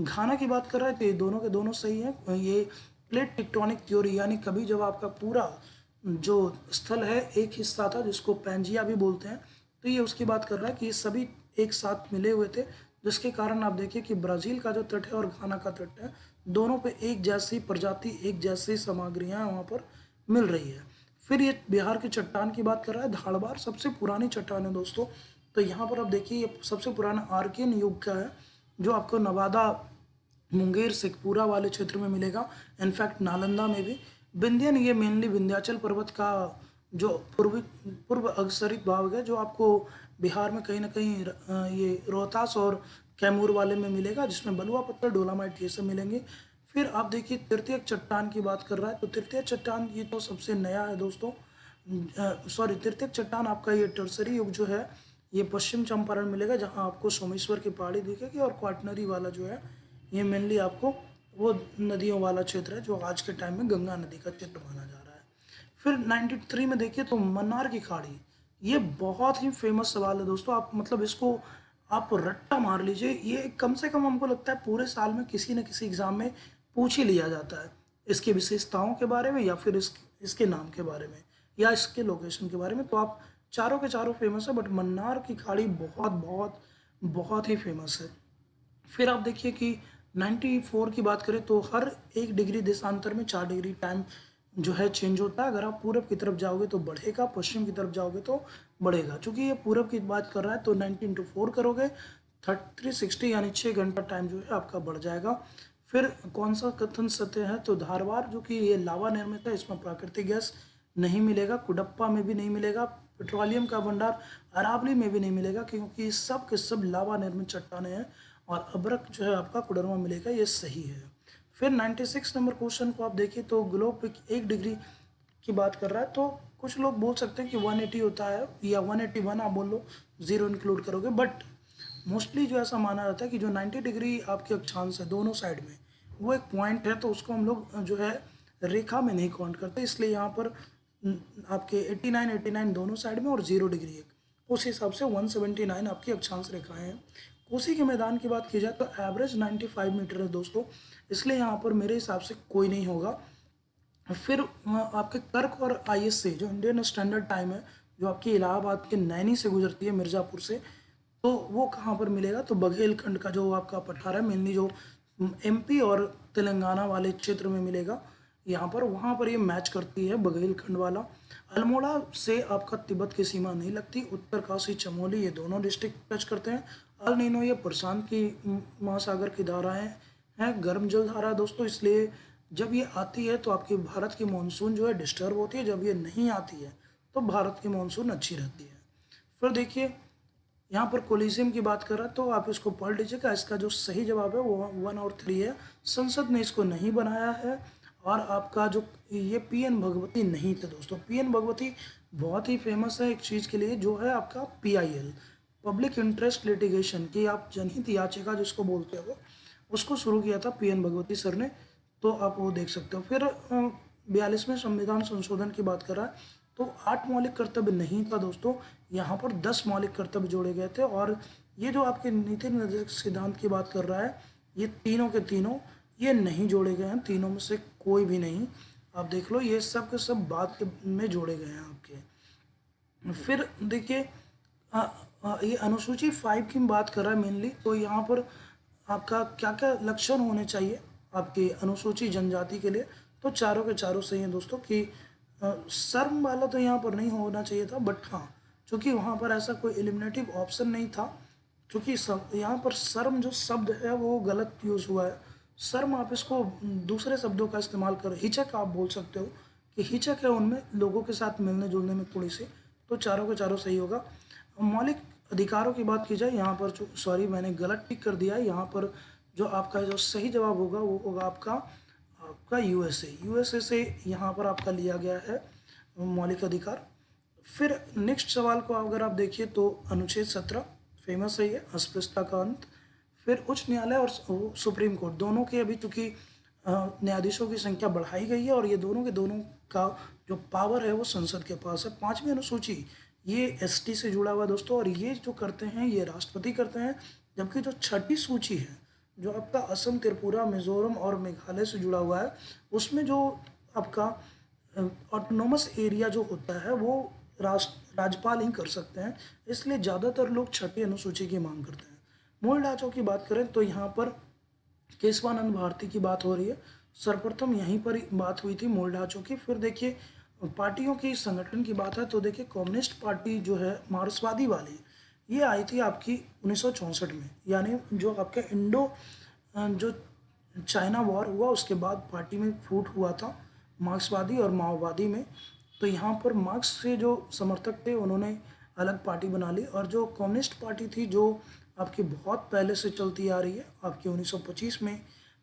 घाना की बात कर रहा है तो ये दोनों के दोनों सही हैं। ये प्लेट टेक्टोनिक थ्योरी, यानी कभी जब आपका पूरा जो स्थल है एक हिस्सा था जिसको पैंजिया भी बोलते हैं, तो ये उसकी बात कर रहा है कि ये सभी एक साथ मिले हुए थे, जिसके कारण आप देखिए कि ब्राज़ील का जो तट है और घाना का तट है, दोनों पे एक जैसी प्रजाति, एक जैसी सामग्रियाँ वहाँ पर मिल रही है। फिर ये बिहार की चट्टान की बात कर रहा है, धारवाड़ सबसे पुरानी चट्टान है दोस्तों। तो यहाँ पर आप देखिए ये सबसे पुराना आर्कियन युग का है, जो आपको नवादा, मुंगेर, शेखपुरा वाले क्षेत्र में मिलेगा। इनफैक्ट नालंदा में भी। विंध्यन, ये मेनली विंध्याचल पर्वत का जो पूर्व अग्रसरित भाग है, जो आपको बिहार में कहीं ना कहीं ये रोहतास और कैमूर वाले में मिलेगा, जिसमें बलुआ पत्थर, डोलामाइट ये सब मिलेंगे। फिर आप देखिए तृतीयक चट्टान की बात कर रहा है, तो तृतीयक चट्टान ये तो सबसे नया है दोस्तों। सॉरी, तृतीयक चट्टान आपका ये टर्सरी युग जो है, ये पश्चिम चंपारण मिलेगा, जहाँ आपको सोमेश्वर की पहाड़ी दिखेगी। और क्वाटनरी वाला जो है ये मेनली आपको वो नदियों वाला क्षेत्र है, जो आज के टाइम में गंगा नदी का क्षेत्र माना जा रहा है। फिर 93 में देखिए तो मन्नार की खाड़ी, ये बहुत ही फेमस सवाल है दोस्तों। आप मतलब इसको आप रट्टा मार लीजिए, ये कम से कम हमको लगता है पूरे साल में किसी न किसी एग्जाम में पूछ ही लिया जाता है, इसकी विशेषताओं के बारे में या फिर इसके नाम के बारे में या इसके लोकेशन के बारे में। तो आप चारों के चारों फेमस है, बट मन्नार की खाड़ी बहुत बहुत बहुत ही फेमस है। फिर आप देखिए कि 94 की बात करें तो हर 1 डिग्री देशांतर में 4 डिग्री टाइम जो है चेंज होता है। अगर आप पूरब की तरफ जाओगे तो बढ़ेगा, पश्चिम की तरफ जाओगे तो बढ़ेगा। चूंकि ये पूरब की बात कर रहा है तो 90 × 4 करोगे 360, यानी 6 घंटा टाइम जो है आपका बढ़ जाएगा। फिर कौन सा कथन सत्य है, तो धारवाड़ जो कि ये लावा निर्मित है, इसमें प्राकृतिक गैस नहीं मिलेगा, कुडप्पा में भी नहीं मिलेगा, पेट्रोलियम का भंडार अरावली में भी नहीं मिलेगा, क्योंकि सब के सब लावा निर्मित चट्टाने हैं। और अब्रक जो है आपका कोडरमा मिलेगा, ये सही है। फिर 96 नंबर क्वेश्चन को आप देखिए तो ग्लोब पे 1 डिग्री की बात कर रहा है, तो कुछ लोग बोल सकते हैं कि 180 होता है या 181 आप बोल लो, 0 इंक्लूड करोगे, बट मोस्टली जो ऐसा माना जाता है कि जो 90 डिग्री आपके अक्षांश है दोनों साइड में, वो एक पॉइंट है, तो उसको हम लोग जो है रेखा में नहीं काउंट करते, इसलिए यहाँ पर आपके 89 दोनों साइड में और 0 डिग्री एक, उस हिसाब से 179 आपकी अक्षांश रेखाएं हैं। कोसी के मैदान की बात की जाए तो एवरेज 95 मीटर है दोस्तों, इसलिए यहाँ पर मेरे हिसाब से कोई नहीं होगा। फिर आपके कर्क और ISA जो इंडियन स्टैंडर्ड टाइम है, जो आपकी इलाहाबाद के नैनी से गुजरती है, मिर्ज़ापुर से, तो वो कहाँ पर मिलेगा, तो बघेलखंड का जो आपका पठार है, मेनली जो MP और तेलंगाना वाले क्षेत्र में मिलेगा यहाँ पर, वहाँ पर ये मैच करती है बघेलखंड वाला। अल्मोड़ा से आपका तिब्बत की सीमा नहीं लगती, उत्तरकाशी, चमोली ये दोनों डिस्ट्रिक्ट टच करते हैं। अल नीनो ये प्रशांत की महासागर की धाराएं हैं, गर्म जल धारा है दोस्तों, इसलिए जब ये आती है तो आपकी भारत की मानसून जो है डिस्टर्ब होती है, जब ये नहीं आती है तो भारत की मानसून अच्छी रहती है। फिर देखिए यहाँ पर कोलिजियम की बात कर रहा है, तो आप इसको पढ़ लीजिएगा। इसका जो सही जवाब है वो 1 और 3 है। संसद ने इसको नहीं बनाया है। और आपका जो ये PN भगवती नहीं थे दोस्तों। PN भगवती बहुत ही फेमस है एक चीज़ के लिए, जो है आपका PIL, पब्लिक इंटरेस्ट लिटिगेशन की, आप जनहित याचिका जिसको बोलते हो, उसको शुरू किया था PN भगवती सर ने, तो आप वो देख सकते हो। फिर 42वें संविधान संशोधन की बात कर रहा है, तो 8 मौलिक कर्तव्य नहीं था दोस्तों, यहाँ पर 10 मौलिक कर्तव्य जोड़े गए थे। और ये जो आपके नीति निर्देशक सिद्धांत की बात कर रहा है, ये तीनों के तीनों ये नहीं जोड़े गए हैं, तीनों में से कोई भी नहीं। आप देख लो, ये सब के सब बाद के में जोड़े गए हैं आपके। फिर देखिए ये अनुसूची 5 की बात कर रहा है मेनली, तो यहाँ पर आपका क्या क्या लक्षण होने चाहिए आपकी अनुसूची जनजाति के लिए, तो चारों के चारों सही हैं दोस्तों। कि शर्म वाला तो यहाँ पर नहीं होना चाहिए था, बट हाँ, चूँकि वहाँ पर ऐसा कोई एलिमिनेटिव ऑप्शन नहीं था, क्योंकि सब यहाँ पर शर्म जो शब्द है वो गलत यूज़ हुआ है। शर्म आप इसको दूसरे शब्दों का इस्तेमाल करो, हिचक आप बोल सकते हो कि हिचक है उनमें लोगों के साथ मिलने जुलने में थोड़ी सी, तो चारों के चारों सही होगा। मौलिक अधिकारों की बात की जाए, यहाँ पर जो, सॉरी मैंने गलत टिक कर दिया है, यहाँ पर जो आपका जो सही जवाब होगा वो होगा आपका आपका यूएसए से यहाँ पर आपका लिया गया है मौलिक अधिकार। फिर नेक्स्ट सवाल को अगर आप देखिए तो अनुच्छेद 17 फेमस है ये, अस्पृश्यता का अंत। फिर उच्च न्यायालय और सुप्रीम कोर्ट दोनों के अभी चूंकि न्यायाधीशों की संख्या बढ़ाई गई है और ये दोनों के दोनों का जो पावर है वो संसद के पास है। 5वीं अनुसूची ये एसटी से जुड़ा हुआ है दोस्तों, और ये जो करते हैं ये राष्ट्रपति करते हैं। जबकि जो 6ठी सूची है जो आपका असम, त्रिपुरा, मिजोरम और मेघालय से जुड़ा हुआ है, उसमें जो आपका ऑटोनोमस एरिया जो होता है वो राज्यपाल ही कर सकते हैं, इसलिए ज़्यादातर लोग 6ठी अनुसूची की मांग करते हैं। मूल ढांचों की बात करें तो यहाँ पर केशवानंद भारती की बात हो रही है, सर्वप्रथम यहीं पर बात हुई थी मूल ढांचों की। फिर देखिए पार्टियों की संगठन की बात है तो देखिए कम्युनिस्ट पार्टी जो है मार्क्सवादी वाली, ये आई थी आपकी 1964 में, यानी जो आपके इंडो जो चाइना वॉर हुआ उसके बाद पार्टी में फूट हुआ था मार्क्सवादी और माओवादी में। तो यहाँ पर मार्क्स से जो समर्थक थे उन्होंने अलग पार्टी बना ली, और जो कम्युनिस्ट पार्टी थी जो आपकी बहुत पहले से चलती आ रही है आपकी 1925 में।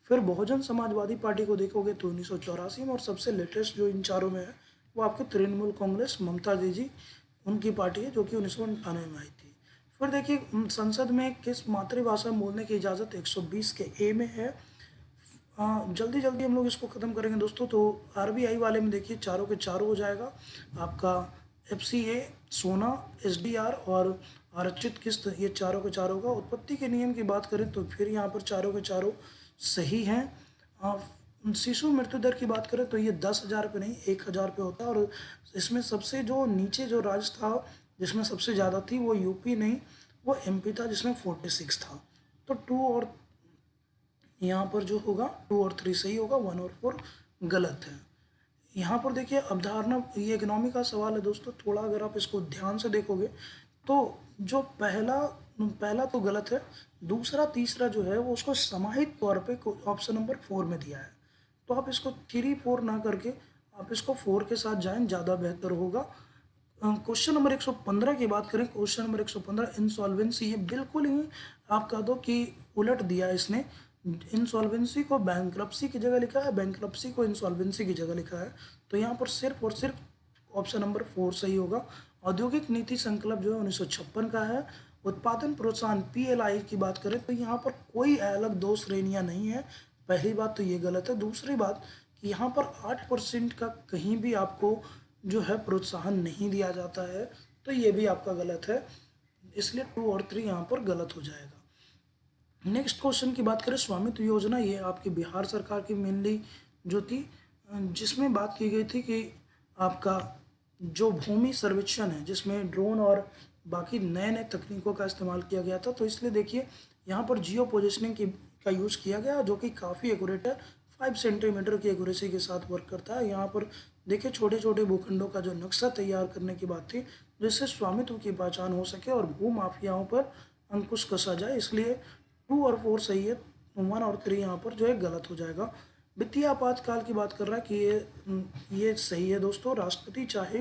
फिर बहुजन समाजवादी पार्टी को देखोगे तो 1984 में, और सबसे लेटेस्ट जो इन चारों में है वो आपके तृणमूल कांग्रेस, ममता जी उनकी पार्टी है जो कि 1998 में आई थी। फिर देखिए संसद में किस मातृभाषा में बोलने की इजाज़त 120 के ए में है। जल्दी जल्दी हम लोग इसको ख़त्म करेंगे दोस्तों। तो आरबीआई वाले में देखिए चारों के चारों हो जाएगा आपका एफसीए, सोना, एसडीआर और आरक्षित किस्त, ये चारों के चारों का। उत्पत्ति के नियम की बात करें तो फिर यहाँ पर चारों के चारों सही हैं। शिशु मृत्यु दर की बात करें तो ये 10,000 पे नहीं 1,000 पे होता है, और इसमें सबसे जो नीचे जो राज्य था जिसमें सबसे ज़्यादा थी वो यूपी नहीं, वो एमपी था जिसमें 46 था। तो 2 और यहाँ पर जो होगा 2 और 3 सही होगा, 1 और 4 गलत है। यहाँ पर देखिए अवधारणा, ये इकोनॉमी का सवाल है दोस्तों, थोड़ा अगर आप इसको ध्यान से देखोगे तो जो पहला पहला तो गलत है, दूसरा तीसरा जो है वो उसको समाहित तौर पे ऑप्शन नंबर 4 में दिया है। तो आप इसको 3 4 ना करके आप इसको 4 के साथ जाएं, ज़्यादा बेहतर होगा। क्वेश्चन नंबर 115 की बात करें, क्वेश्चन नंबर 115 इंसॉल्वेंसी, ये बिल्कुल ही आप कह दो कि उलट दिया है इसने। इंसॉल्वेंसी को बैंक्रप्सी की जगह लिखा है, बैंक्रप्सी को इंसॉल्वेंसी की जगह लिखा है। तो यहाँ पर सिर्फ और सिर्फ ऑप्शन नंबर 4 सही होगा। औद्योगिक नीति संकल्प जो है 1956 का है। उत्पादन प्रोत्साहन पीएलआई की बात करें तो यहाँ पर कोई अलग 2 श्रेणियाँ नहीं है। पहली बात तो ये गलत है। दूसरी बात कि यहाँ पर 8% का कहीं भी आपको जो है प्रोत्साहन नहीं दिया जाता है, तो ये भी आपका गलत है, इसलिए 2 और 3 यहाँ पर गलत हो जाएगा। नेक्स्ट क्वेश्चन की बात करें, स्वामित्व योजना, ये आपकी बिहार सरकार की मेनली जो थी, जिसमें बात की गई थी कि आपका जो भूमि सर्वेक्षण है जिसमें ड्रोन और बाकी नए नए तकनीकों का इस्तेमाल किया गया था, तो इसलिए देखिए यहाँ पर जियो पोजिशनिंग की का यूज़ किया गया जो कि काफ़ी एक्यूरेट है, 5 सेंटीमीटर की एक्यूरेसी के साथ वर्क करता है। यहाँ पर देखिए छोटे छोटे भूखंडों का जो नक्शा तैयार करने की बात थी जिससे स्वामित्व की पहचान हो सके और भू माफियाओं पर अंकुश कसा जाए, इसलिए 2 और 4 सही है, 1 और 3 यहाँ पर जो है गलत हो जाएगा। वित्तीय आपातकाल की बात कर रहा है कि ये सही है दोस्तों, राष्ट्रपति चाहे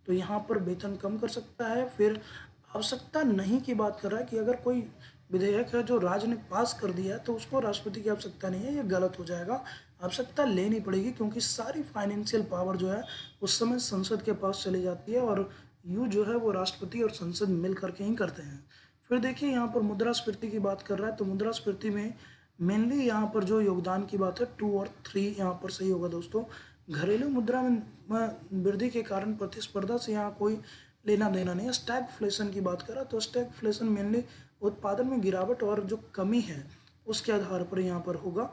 तो यहाँ पर वेतन कम कर सकता है। फिर आवश्यकता नहीं की बात कर रहा है कि अगर कोई विधेयक है जो राज्य ने पास कर दिया है तो उसको राष्ट्रपति की आवश्यकता नहीं है, ये गलत हो जाएगा। आवश्यकता लेनी पड़ेगी क्योंकि सारी फाइनेंशियल पावर जो है उस समय संसद के पास चली जाती है, और यू जो है वो राष्ट्रपति और संसद मिल करके ही करते हैं। फिर देखिए यहाँ पर मुद्रास्फीति की बात कर रहा है तो मुद्रास्फीति में मेनली यहाँ पर जो योगदान की बात है 2 और 3 यहाँ पर सही होगा दोस्तों। घरेलू मुद्रा में वृद्धि के कारण प्रतिस्पर्धा से यहाँ कोई लेना देना नहीं है। स्टैगफ्लेशन की बात करा तो स्टैगफ्लेशन मेनली उत्पादन में गिरावट और जो कमी है उसके आधार पर यहाँ पर होगा।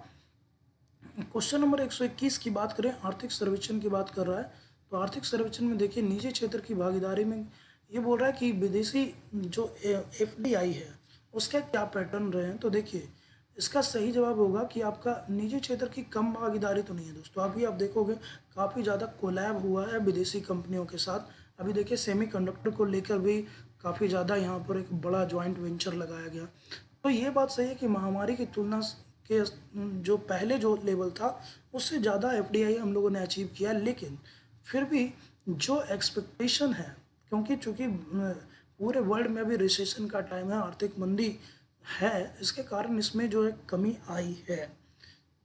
क्वेश्चन नंबर 121 की बात करें, आर्थिक सर्वेक्षण की बात कर रहा है तो आर्थिक सर्वेक्षण में देखिए निजी क्षेत्र की भागीदारी में ये बोल रहा है कि विदेशी जो एफडीआई है उसका क्या पैटर्न रहे हैं। तो देखिए इसका सही जवाब होगा कि आपका निजी क्षेत्र की कम भागीदारी तो नहीं है दोस्तों। अभी आप देखोगे काफ़ी ज़्यादा कोलैब हुआ है विदेशी कंपनियों के साथ। अभी देखिए सेमीकंडक्टर को लेकर भी काफ़ी ज़्यादा यहाँ पर एक बड़ा जॉइंट वेंचर लगाया गया। तो ये बात सही है कि महामारी की तुलना के जो पहले जो लेवल था उससे ज़्यादा एफडीआई हम लोगों ने अचीव किया, लेकिन फिर भी जो एक्सपेक्टेशन है, क्योंकि चूँकि पूरे वर्ल्ड में अभी रिसेशन का टाइम है, आर्थिक मंदी है, इसके कारण इसमें जो है कमी आई है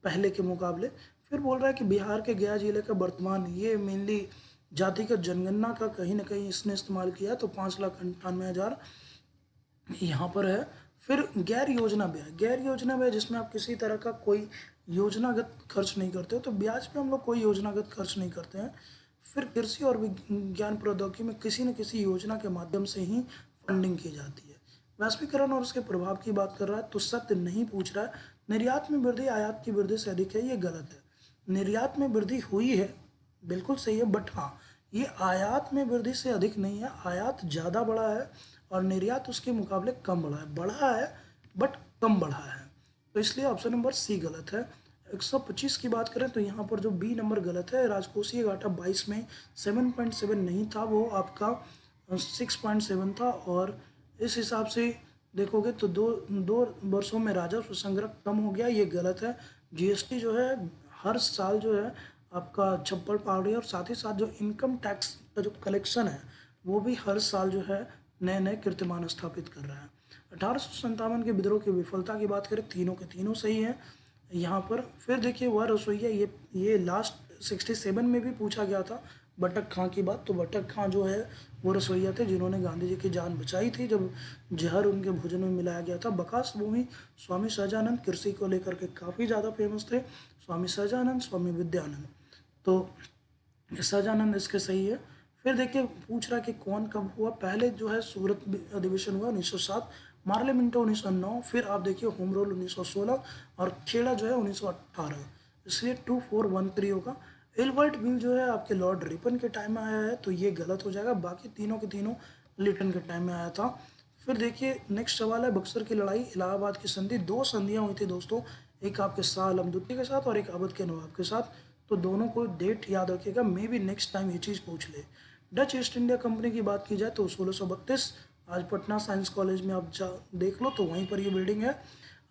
पहले के मुकाबले। फिर बोल रहा है कि बिहार के गया जिले का वर्तमान, ये मेनली जातिगत जनगणना का कहीं ना कहीं इसने इस्तेमाल किया है, तो 5,98,000 यहाँ पर है। फिर गैर योजना ब्याज, गैर योजना ब्याज जिसमें आप किसी तरह का कोई योजनागत खर्च नहीं करते हो, तो ब्याज पे हम लोग कोई योजनागत खर्च नहीं करते हैं। फिर कृषि और विज्ञान प्रौद्योगिकी में किसी न किसी योजना के माध्यम से ही फंडिंग की जाती है। वैश्वीकरण और उसके प्रभाव की बात कर रहा है, तो सत्य नहीं पूछ रहा है। निर्यात में वृद्धि आयात की वृद्धि से अधिक है, ये गलत है। निर्यात में वृद्धि हुई है, बिल्कुल सही है, बट हाँ, ये आयात में वृद्धि से अधिक नहीं है। आयात ज़्यादा बढ़ा है और निर्यात उसके मुकाबले कम बढ़ा है बट कम बढ़ा है। तो इसलिए ऑप्शन नंबर सी गलत है। 125 की बात करें तो यहाँ पर जो बी नंबर गलत है। राजकोषीय घाटा 22 में 7.7 नहीं था, वो आपका 6.7 था। और इस हिसाब से देखोगे तो दो दो वर्षों में राजस्व संग्रह कम हो गया, ये गलत है। जीएसटी जो है हर साल जो है आपका छप्पड़ फाड़ रही है, और साथ ही साथ जो इनकम टैक्स का जो कलेक्शन है वो भी हर साल जो है नए नए कीर्तिमान स्थापित कर रहा है। 1857 के विद्रोह की विफलता की बात करें, तीनों के तीनों सही है यहाँ पर। फिर देखिए वह रसोईया, ये लास्ट 67 में भी पूछा गया था बटक खां की बात। तो बटक खां जो है वो रसोईया थे जिन्होंने गांधी जी की जान बचाई थी जब जहर उनके भोजन में मिलाया गया था। बकास भूमि, स्वामी सहजानंद कृषि को लेकर के काफ़ी ज़्यादा फेमस थे। स्वामी सहजानंद, स्वामी विद्यानंद, तो सहजानंद इसके सही है। फिर देखिए पूछ रहा है कि कौन कब हुआ। पहले जो है सूरत अधिवेशन हुआ 1907, मार्लियामेंटो 1909, फिर आप देखिए होम रूल 1916 और खेड़ा जो है 1918। इसलिए 2413 होगा। एल्बर्ट बिल जो है आपके लॉर्ड रिपन के टाइम में आया है, तो ये गलत हो जाएगा। बाकी तीनों के तीनों लिटन के टाइम में आया था। फिर देखिए नेक्स्ट सवाल है, बक्सर की लड़ाई, इलाहाबाद की संधि, दो संधियां हुई थी दोस्तों, एक आपके शाह आलम द्वितीय के साथ और एक अवध के नवाब के साथ। तो दोनों को डेट याद रखिएगा, मे बी नेक्स्ट टाइम ये चीज़ पूछ ले। डच ईस्ट इंडिया कंपनी की बात की जाए तो 1632, आज पटना साइंस कॉलेज में आप जा देख लो तो वहीं पर ये बिल्डिंग है।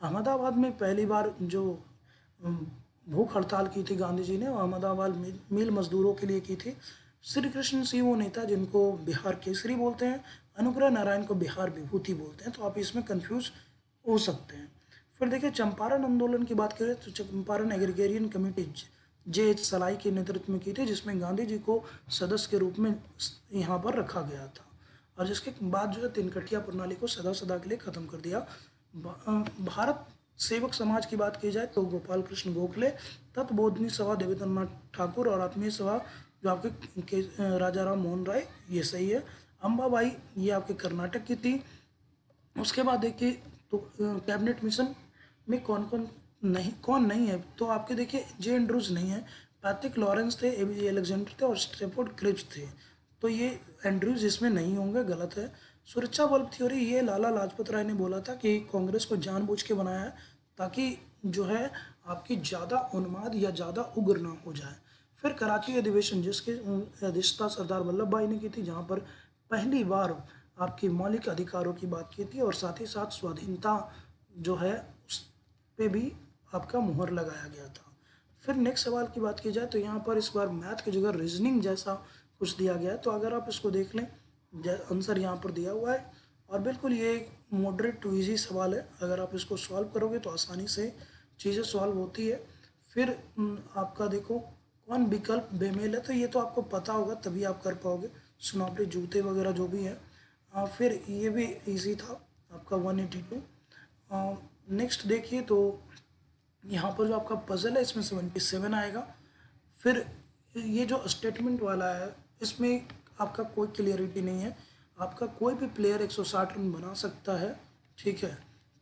अहमदाबाद में पहली बार जो भूख हड़ताल की थी गांधी जी ने, और अहमदाबाद मिल मजदूरों के लिए की थी। श्री कृष्ण सिंह वो नेता जिनको बिहार केसरी बोलते हैं, अनुग्रह नारायण को बिहार विभूति बोलते हैं, तो आप इसमें कंफ्यूज हो सकते हैं। फिर देखिए चंपारण आंदोलन की बात करें तो चंपारण एग्रीगेरियन कमेटी जे.एच. सलाई के नेतृत्व में की थी, जिसमें गांधी जी को सदस्य के रूप में यहाँ पर रखा गया था, और जिसके बाद जो है तिनकटिया प्रणाली को सदा सदा के लिए खत्म कर दिया। भारत सेवक समाज की बात की जाए तो गोपाल कृष्ण गोखले, तत्बोधनी सभा देवेंद्रनाथ ठाकुर, और आत्मीय सभा जो आपके राजा राम मोहन राय, ये सही है। अम्बाबाई ये आपके कर्नाटक की थी। उसके बाद देखिए तो कैबिनेट मिशन में कौन नहीं है, तो आपके देखिए जे एंड्रूज नहीं है, पैट्रिक लॉरेंस थे, एबीजे अलेक्जेंडर थे और स्टेफोर्ड क्रिप्स थे, तो ये एंड्रूज इसमें नहीं होंगे, गलत है। सुरक्षा बल्ब थ्योरी, ये लाला लाजपत राय ने बोला था कि कांग्रेस को जानबूझ के बनाया है ताकि जो है आपकी ज़्यादा उन्माद या ज़्यादा उग्र ना हो जाए। फिर कराची अधिवेशन जिसकी अध्यक्षता सरदार वल्लभ भाई ने की थी, जहाँ पर पहली बार आपकी मौलिक अधिकारों की बात की थी और साथ ही साथ स्वाधीनता जो है उस पे भी आपका मुहर लगाया गया था। फिर नेक्स्ट सवाल की बात की जाए तो यहाँ पर इस बार मैथ की जगह रीजनिंग जैसा कुछ दिया गया है, तो अगर आप इसको देख लें आंसर यहाँ पर दिया हुआ है, और बिल्कुल ये मॉडरेट टू इजी सवाल है, अगर आप इसको सॉल्व करोगे तो आसानी से चीज़ें सॉल्व होती है। फिर आपका देखो कौन विकल्प बेमेल है, तो ये तो आपको पता होगा तभी आप कर पाओगे, सुनावली जूते वगैरह जो भी है। फिर ये भी इजी था आपका 182। नेक्स्ट देखिए तो यहाँ पर जो आपका पजल है इसमें 77 आएगा। फिर ये जो स्टेटमेंट वाला है इसमें आपका कोई क्लियरिटी नहीं है। आपका कोई भी प्लेयर 160 रन बना सकता है, ठीक है,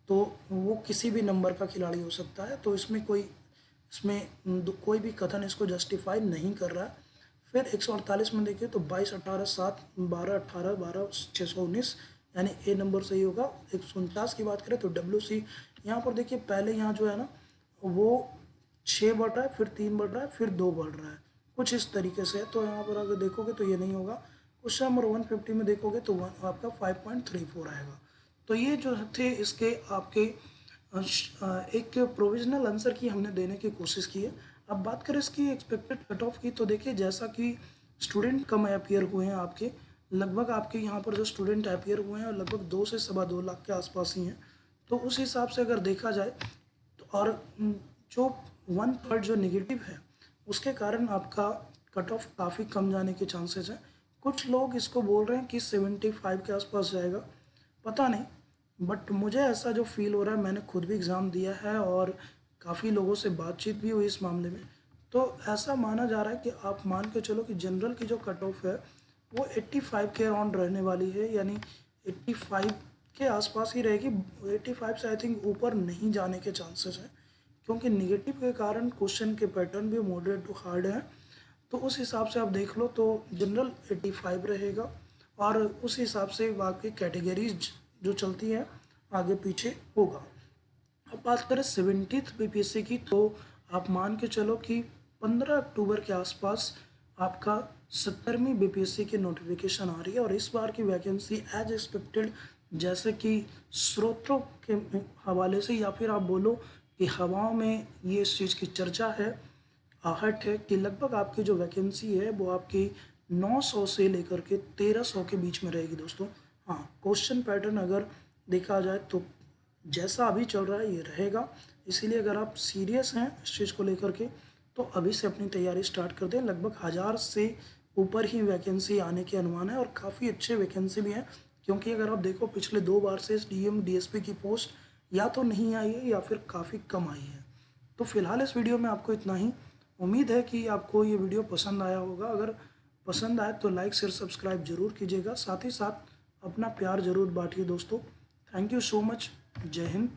तो वो किसी भी नंबर का खिलाड़ी हो सकता है, तो इसमें कोई भी कथन इसको जस्टिफाई नहीं कर रहा है। फिर 148 में देखिए तो 22, 18, 7, 12, 18, 12, 619, यानी ए नंबर सही होगा। 149 की बात करें तो WC, यहाँ पर देखिए पहले यहाँ जो है ना वो 6 बढ़ रहा है, फिर 3 बढ़ रहा है, फिर 2 बढ़ रहा है, कुछ इस तरीके से। तो यहाँ पर अगर देखोगे तो ये नहीं होगा। क्वेश्चन नंबर 150 में देखोगे तो आपका 5.34 आएगा। तो ये जो थे इसके आपके एक प्रोविजनल आंसर की हमने देने की कोशिश की है। अब बात करें इसकी एक्सपेक्टेड कट ऑफ की, तो देखिए जैसा कि स्टूडेंट कम अपियर हुए हैं आपके, लगभग आपके यहाँ पर जो स्टूडेंट अपियर हुए हैं लगभग 2 से सवा 2 लाख के आसपास ही हैं, तो उस हिसाब से अगर देखा जाए तो, और जो 1/3 जो नेगेटिव है उसके कारण आपका कट ऑफ काफ़ी कम जाने के चांसेस हैं। कुछ लोग इसको बोल रहे हैं कि 75 के आसपास जाएगा, पता नहीं, बट मुझे ऐसा जो फील हो रहा है, मैंने खुद भी एग्ज़ाम दिया है और काफ़ी लोगों से बातचीत भी हुई इस मामले में, तो ऐसा माना जा रहा है कि आप मान के चलो कि जनरल की जो कट ऑफ है वो 85 के अराउंड रहने वाली है, यानी 85 के आसपास ही रहेगी। 85 से आई थिंक ऊपर नहीं जाने के चांसेस हैं, क्योंकि निगेटिव के कारण क्वेश्चन के पैटर्न भी मॉडरेट टू हार्ड हैं। तो उस हिसाब से आप देख लो तो जनरल 85 रहेगा, और उस हिसाब से बाकी कैटेगरीज जो चलती है आगे पीछे होगा। अब बात करें 70th बीपीएससी की, तो आप मान के चलो कि 15 अक्टूबर के आसपास आपका 70वीं बीपीएससी की नोटिफिकेशन आ रही है, और इस बार की वैकेंसी एज एक्सपेक्टेड, जैसे कि स्रोतों के हवाले से, या फिर आप बोलो कि हवाओं में ये इस चीज़ की चर्चा है, आहट है कि लगभग आपकी जो वैकेंसी है वो आपकी 900 से लेकर के 1300 के बीच में रहेगी दोस्तों। हाँ, क्वेश्चन पैटर्न अगर देखा जाए तो जैसा अभी चल रहा है ये रहेगा, इसीलिए अगर आप सीरियस हैं इस चीज़ को लेकर के तो अभी से अपनी तैयारी स्टार्ट कर दें। लगभग 1000 से ऊपर ही वैकेंसी आने के अनुमान है, और काफ़ी अच्छे वैकेंसी भी हैं, क्योंकि अगर आप देखो पिछले 2 बार से डीएम डीएसपी की पोस्ट या तो नहीं आई है या फिर काफ़ी कम आई है। तो फिलहाल इस वीडियो में आपको इतना ही। उम्मीद है कि आपको ये वीडियो पसंद आया होगा। अगर पसंद आए तो लाइक शेयर सब्सक्राइब जरूर कीजिएगा, साथ ही साथ अपना प्यार जरूर बांटिए दोस्तों। Thank you so much. जय हिंद।